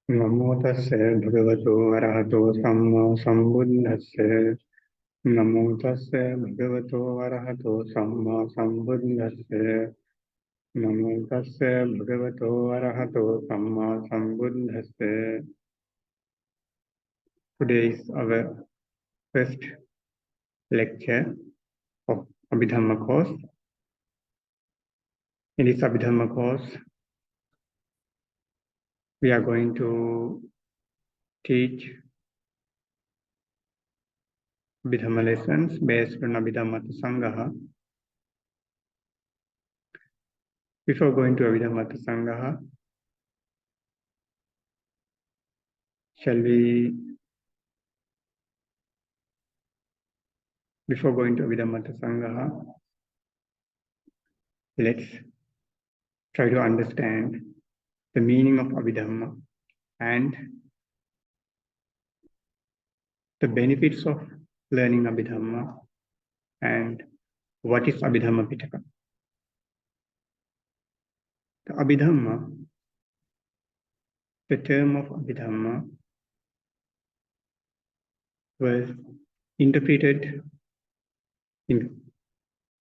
Namo tassa bhagavato arahato samma sambuddhassa. Namo tassa bhagavato arahato samma sambuddhassa. Namo tassa bhagavato arahato samma sambuddhassa. Today is our first lecture of Abhidhamma course. In this Abhidhamma course, we are going to teach Abhidhamma lessons based on Abhidhamma Piṭaka. Before going to Abhidhamma Piṭaka, before going to Abhidhamma Piṭaka, let's try to understand the meaning of Abhidhamma and the benefits of learning Abhidhamma and what is Abhidhamma Piṭaka. The Abhidhamma, the term of Abhidhamma was interpreted in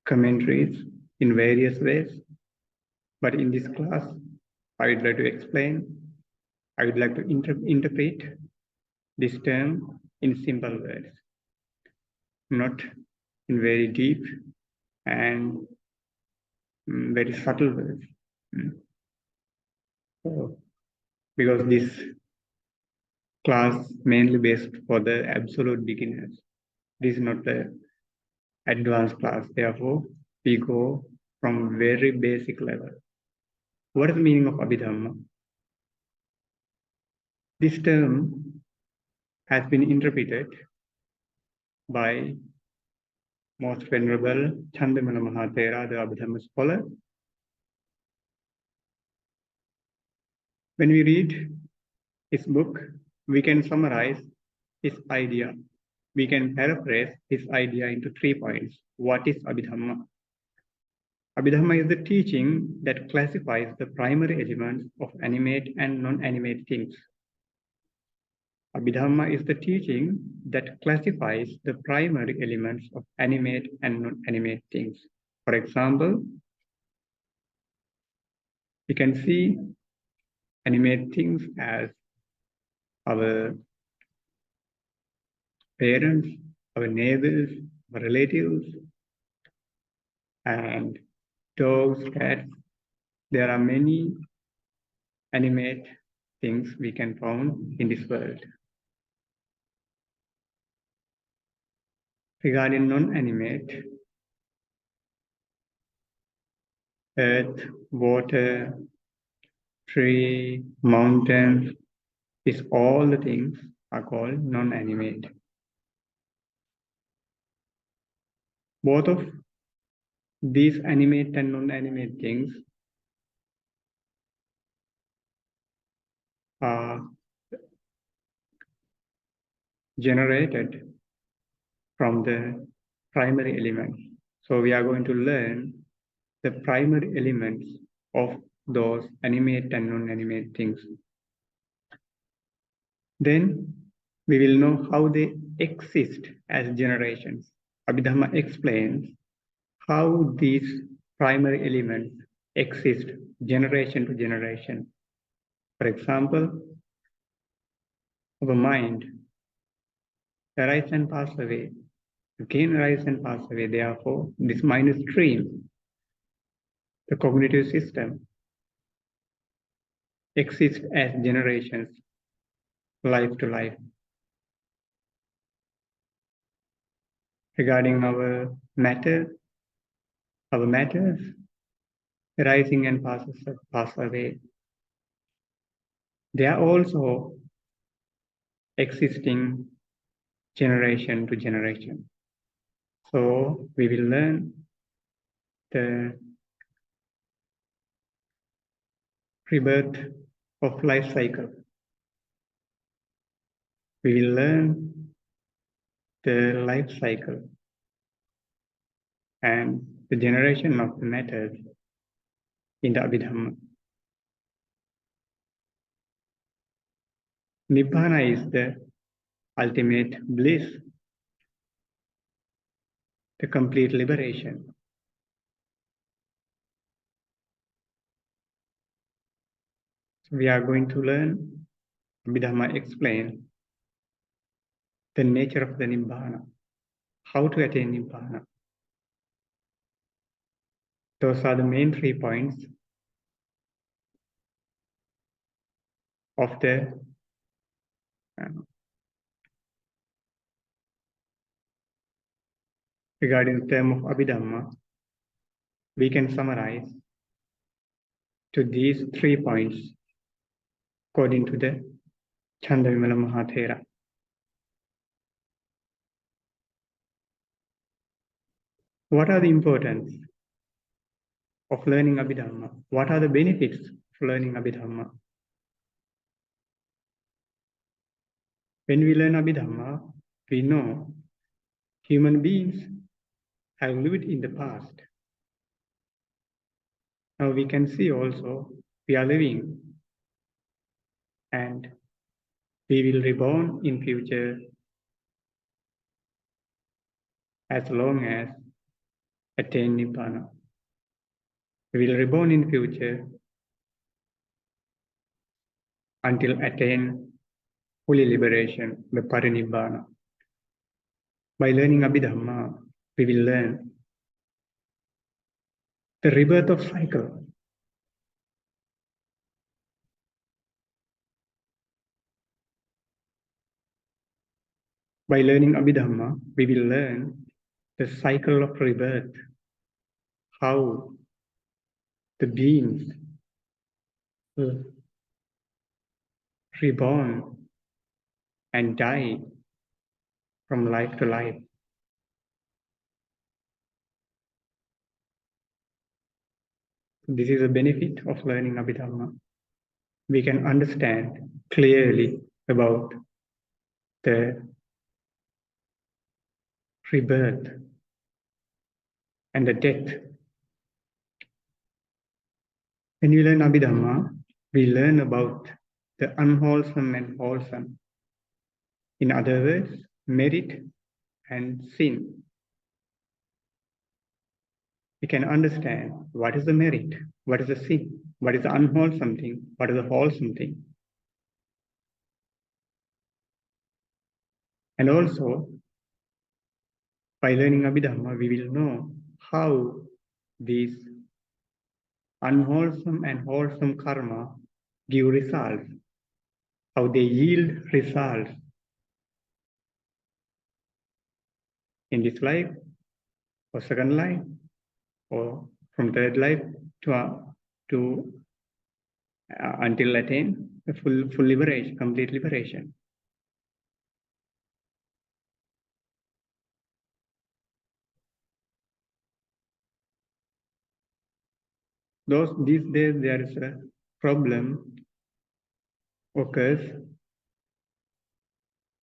commentaries in various ways, but in this class, I would like to explain, I would like to interpret this term in simple words, not in very deep and very subtle words. So, because this class mainly based for the absolute beginners. This is not the advanced class. Therefore, we go from very basic level. What is the meaning of Abhidhamma? This term has been interpreted by most venerable Chandamala Mahathera, the Abhidhamma scholar. When we read his book, we can summarize his idea. We can paraphrase his idea into 3 points. What is Abhidhamma? Abhidhamma is the teaching that classifies the primary elements of animate and non-animate things. Abhidhamma is the teaching that classifies the primary elements of animate and non-animate things. For example, we can see animate things as our parents, our neighbors, our relatives, and dogs, cats. There are many animate things we can find in this world. Regarding non-animate, earth, water, tree, mountains, is all the things are called non-animate. Both of these animate and non-animate things are generated from the primary elements. So we are going to learn the primary elements of those animate and non-animate things. Then we will know how they exist as generations. Abhidhamma explains how these primary elements exist generation to generation. For example, our mind arise and pass away, again arise and pass away. Therefore, this mind stream, the cognitive system, exists as generations, life to life. Regarding our matters arising and pass away, they are also existing generation to generation. So we will learn the rebirth of life cycle. We will learn the life cycle and the generation of the matters in the Abhidhamma. Nibbana is the ultimate bliss, the complete liberation. So we are going to learn, Abhidhamma explain the nature of the Nibbana, how to attain Nibbana. Those are the main 3 points of the regarding the term of Abhidhamma. We can summarize to these 3 points according to the Chandavimala Mahathera. What are the importance of learning Abhidhamma? What are the benefits of learning Abhidhamma? When we learn Abhidhamma, we know human beings have lived in the past. Now we can see also we are living and we will reborn in future as long as attain Nibbana. We will reborn in future until attain fully liberation, the Parinibbana. By learning Abhidhamma, we will learn the rebirth of cycle. By learning Abhidhamma, we will learn the cycle of rebirth, how the beings will reborn and die from life to life. This is a benefit of learning Abhidhamma. We can understand clearly about the rebirth and the death. When we learn Abhidhamma, we learn about the unwholesome and wholesome. In other words, merit and sin. We can understand what is the merit, what is the sin, what is the unwholesome thing, what is the wholesome thing. And also, by learning Abhidhamma, we will know how these unwholesome and wholesome karma give results, how they yield results in this life, or second life, or from third life to until attain the full liberation, complete liberation. These days there is a problem occurs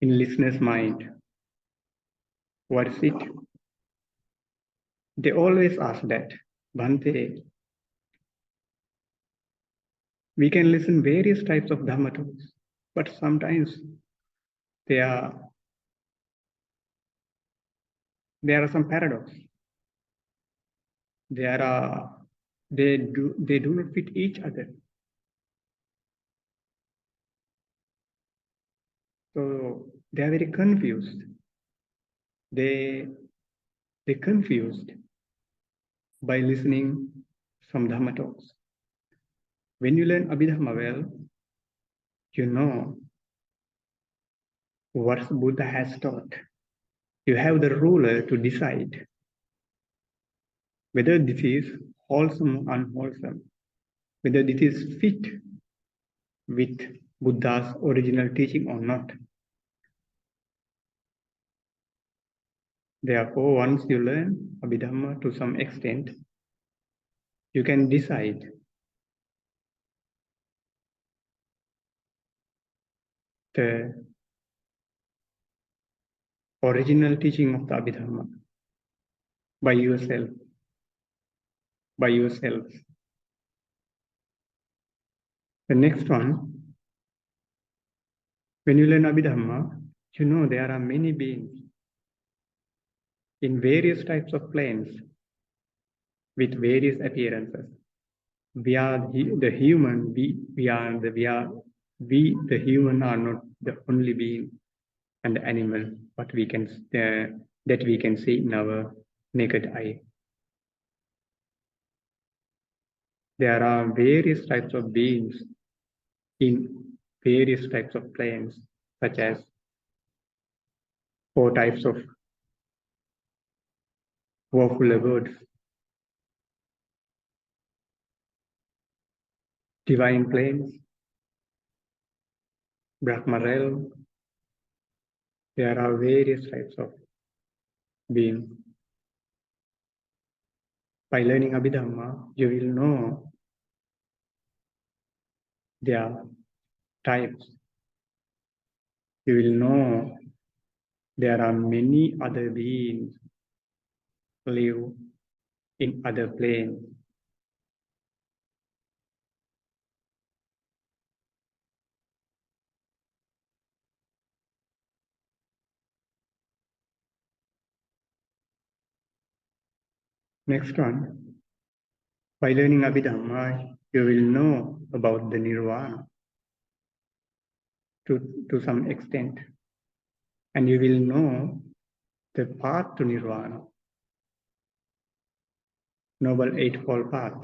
in listener's mind. What is it? They always ask that, Bhante, we can listen various types of Dhamma talks, but sometimes there are some paradox. They do not fit each other. So they are very confused. They confused by listening some Dhamma talks. When you learn Abhidhamma well, you know what Buddha has taught. You have the ruler to decide whether this is wholesome or unwholesome, whether this is fit with Buddha's original teaching or not. Therefore, once you learn Abhidhamma to some extent, you can decide the original teaching of the Abhidhamma by yourself. The next one, When you learn Abhidhamma, you know there are many beings in various types of planes with various appearances. We are the human. We the human are not the only being and the animal, but that we can see in our naked eye. There are various types of beings in various types of planes, such as 4 types of woeful abodes, divine planes, Brahma realm. There are various types of beings. By learning Abhidhamma, you will know their types. You will know there are many other beings live in other planes. Next one. By learning Abhidhamma, you will know about the Nirvana to some extent. And you will know the path to Nirvana, Noble Eightfold Path.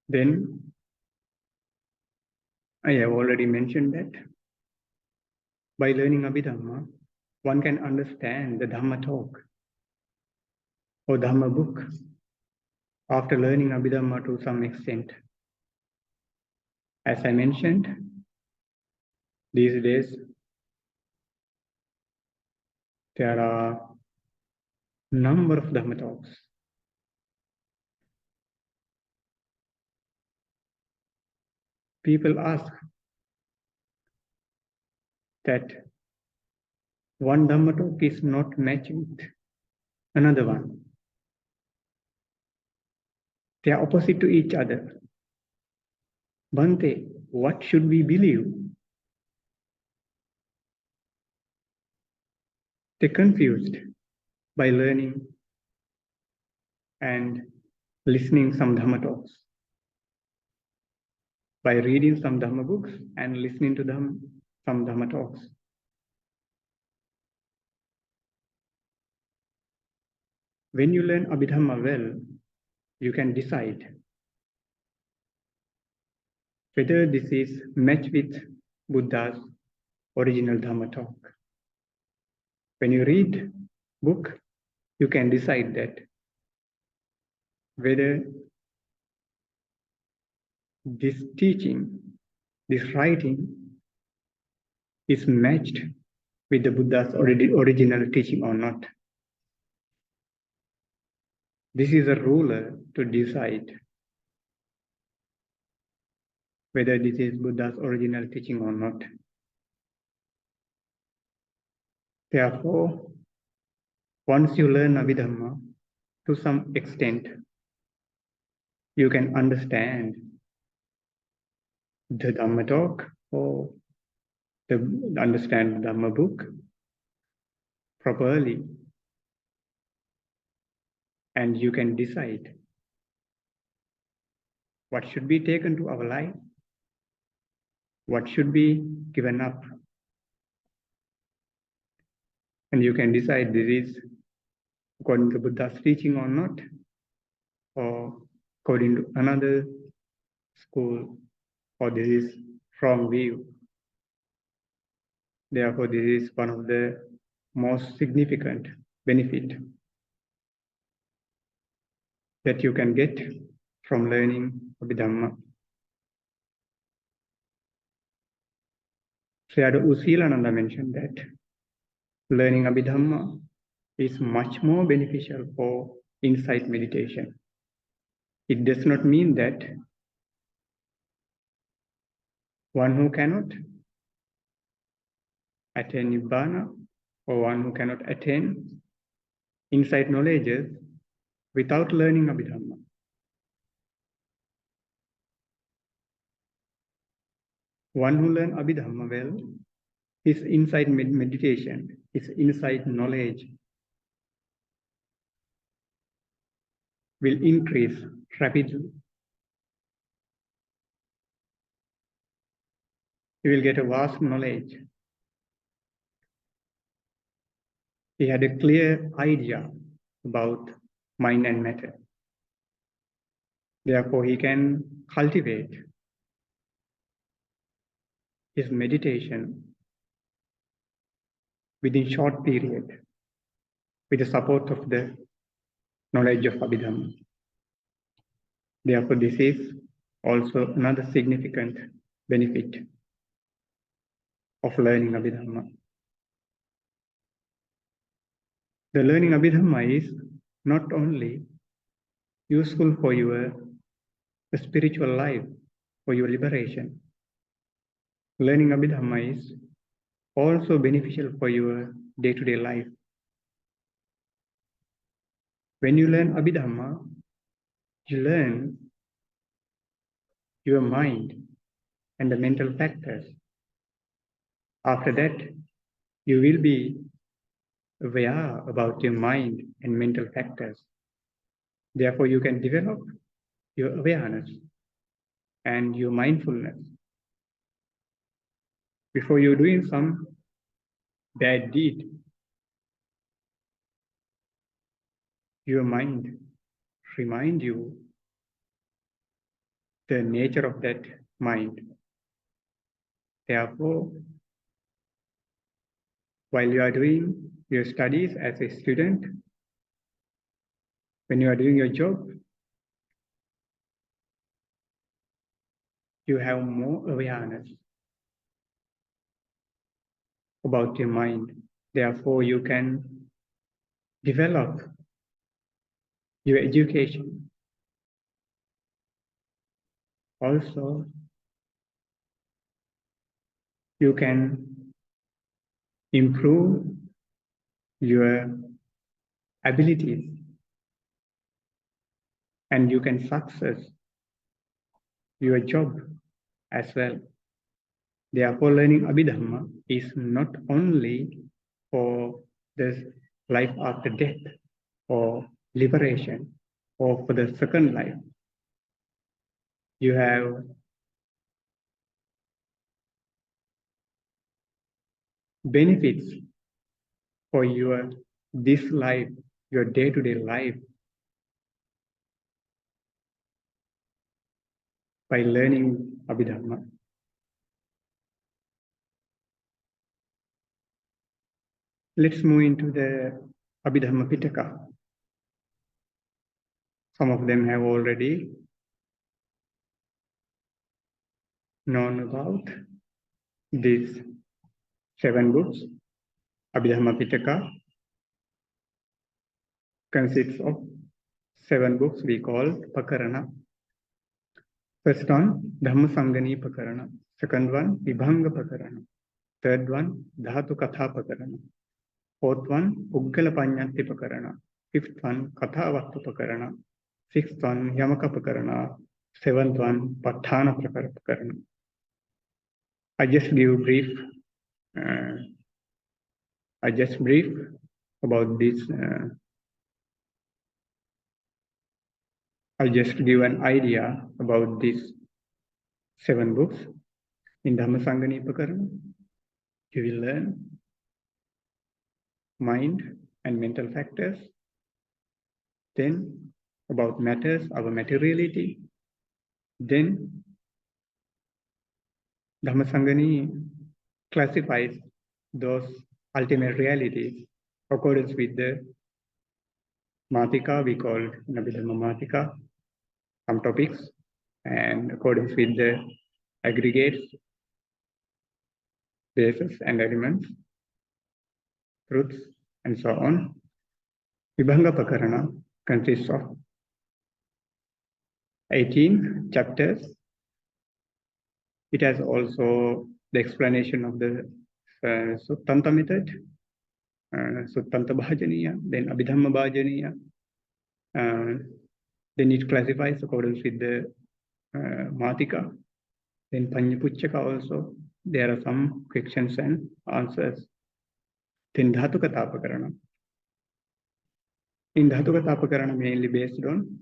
Then, I have already mentioned that by learning Abhidhamma, one can understand the Dhamma talk or Dhamma book after learning Abhidhamma to some extent. As I mentioned, these days there are a number of Dhamma talks. People ask that one Dhamma talk is not matched with another one. They are opposite to each other. Bhante, what should we believe? They're confused by learning and listening some Dhamma talks, by reading some Dhamma books and listening to some Dhamma talks. When you learn Abhidhamma well, you can decide whether this is matched with Buddha's original Dhamma talk. When you read book, you can decide that whether this teaching, this writing is matched with the Buddha's original teaching or not. This is a ruler to decide whether this is Buddha's original teaching or not. Therefore, once you learn Abhidhamma to some extent, you can understand the Dhamma talk or understand the Dhamma book properly, and you can decide what should be taken to our life, what should be given up. And you can decide this is according to Buddha's teaching or not, or according to another school, or this is wrong view. Therefore, this is one of the most significant benefit that you can get from learning Abhidhamma. Sayadaw U Silananda mentioned that learning Abhidhamma is much more beneficial for insight meditation. It does not mean that one who cannot attain Nibbana or one who cannot attain insight knowledges without learning Abhidhamma, One who learns Abhidhamma well, his insight meditation, his insight knowledge will increase rapidly. He will get a vast knowledge. He had a clear idea about mind and matter. Therefore, he can cultivate his meditation within short period with the support of the knowledge of Abhidhamma. Therefore, this is also another significant benefit of learning Abhidhamma. The learning Abhidhamma is not only useful for your spiritual life, for your liberation. Learning Abhidhamma is also beneficial for your day-to-day life. When you learn Abhidhamma, you learn your mind and the mental factors. After that, you will be aware about your mind and mental factors. Therefore, you can develop your awareness and your mindfulness. Before you're doing some bad deed, your mind remind you the nature of that mind. Therefore, while you are doing your studies as a student, when you are doing your job, you have more awareness about your mind. Therefore, you can develop your education. Also, you can improve your abilities and you can success your job as well. Therefore, learning Abhidhamma is not only for the life after death or liberation or for the second life. You have benefits for your this life, your day-to-day life by learning Abhidhamma. Let's move into the Abhidhamma Piṭaka. Some of them have already known about these 7 books. Abhidhamma Piṭaka consists of 7 books we call Pakarana. First one, Dhammadharanī Pakarana. Second one, Vibhanga Pakarana. Third one, Dhatu Katha Pakarana. Fourth one, Puggala Panyati Pakarana. Fifth one, Kathavattu Pakarana. Sixth one, Yamaka Pakarana. Seventh one, Patthana Pakarana. I just brief about this. I'll just give an idea about these 7 books. In Dhammadharanī Pakarana, you will learn mind and mental factors. Then about matters, our materiality. Then Dhammadharanī classifies those ultimate realities according with the Matika, we called Abhidhamma Matika, some topics, and according with the aggregates, bases and elements, truths, and so on. Vibhanga Pakarana consists of 18 chapters. It has also the explanation of the Siddhattha method, Siddhattha Bhajaniya, then Abhidhamma Bhajaniya. Then it classifies according with the Matika. Then Panyapuccaka also, there are some questions and answers. Then Dhatukatapakarana. In Dhatukatapakarana, mainly based on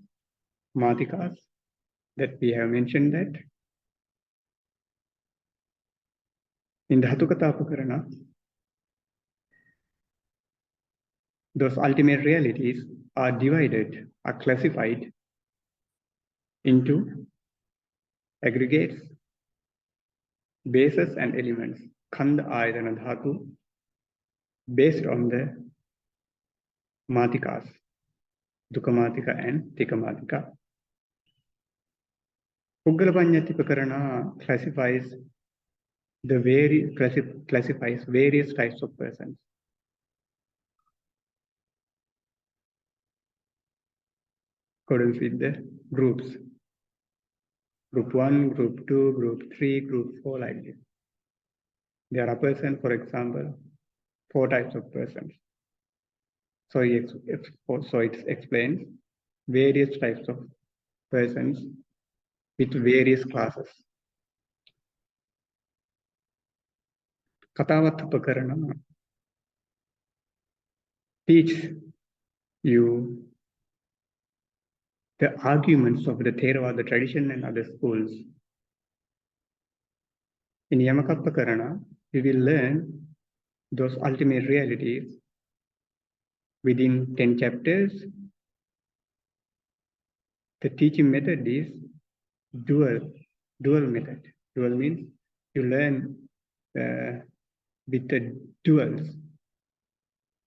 Matikas, that we have mentioned that. In Dhatukatapakarana, those ultimate realities are divided, are classified into aggregates, bases and elements, Khanda Ayatana Dhatu, based on the Matikas, Dukkamatika and Tikamatika. Puggalapanyatipakarana classifies various types of persons. According with the groups. Group 1, Group 2, Group 3, Group 4, like this. There are persons, for example, 4 types of persons. So it explains various types of persons with various classes. Katavatthapakarana teach you the arguments of the Theravāda tradition and other schools. In Yamakappakarana, we will learn those ultimate realities within 10 chapters. The teaching method is dual method. Dual means you learn with the duals.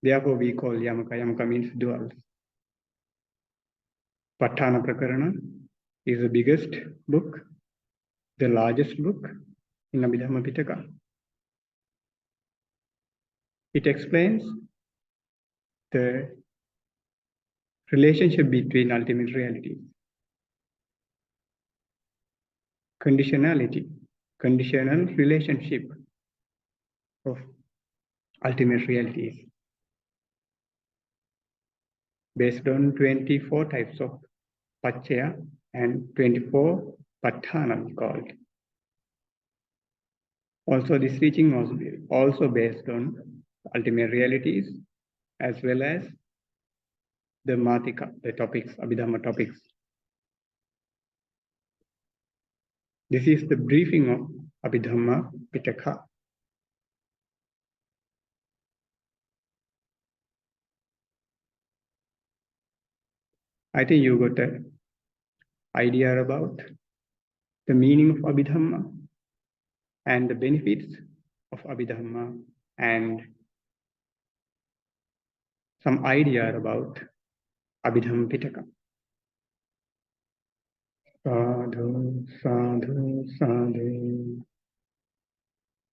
Therefore, we call Yamaka. Yamaka means duals. Patthana Prakarana is the biggest book, the largest book in Abhidhamma Piṭaka. It explains the relationship between ultimate realities. Conditionality, conditional relationship of ultimate realities based on 24 types of Paccaya and 24 Patthana called. Also, this teaching was also based on ultimate realities as well as the Matika, the topics, Abhidhamma topics. This is the briefing of Abhidhamma Piṭaka. I think you got an idea about the meaning of Abhidhamma and the benefits of Abhidhamma and some idea about Abhidhamma Piṭaka. Sadhu, sadhu, sadhu.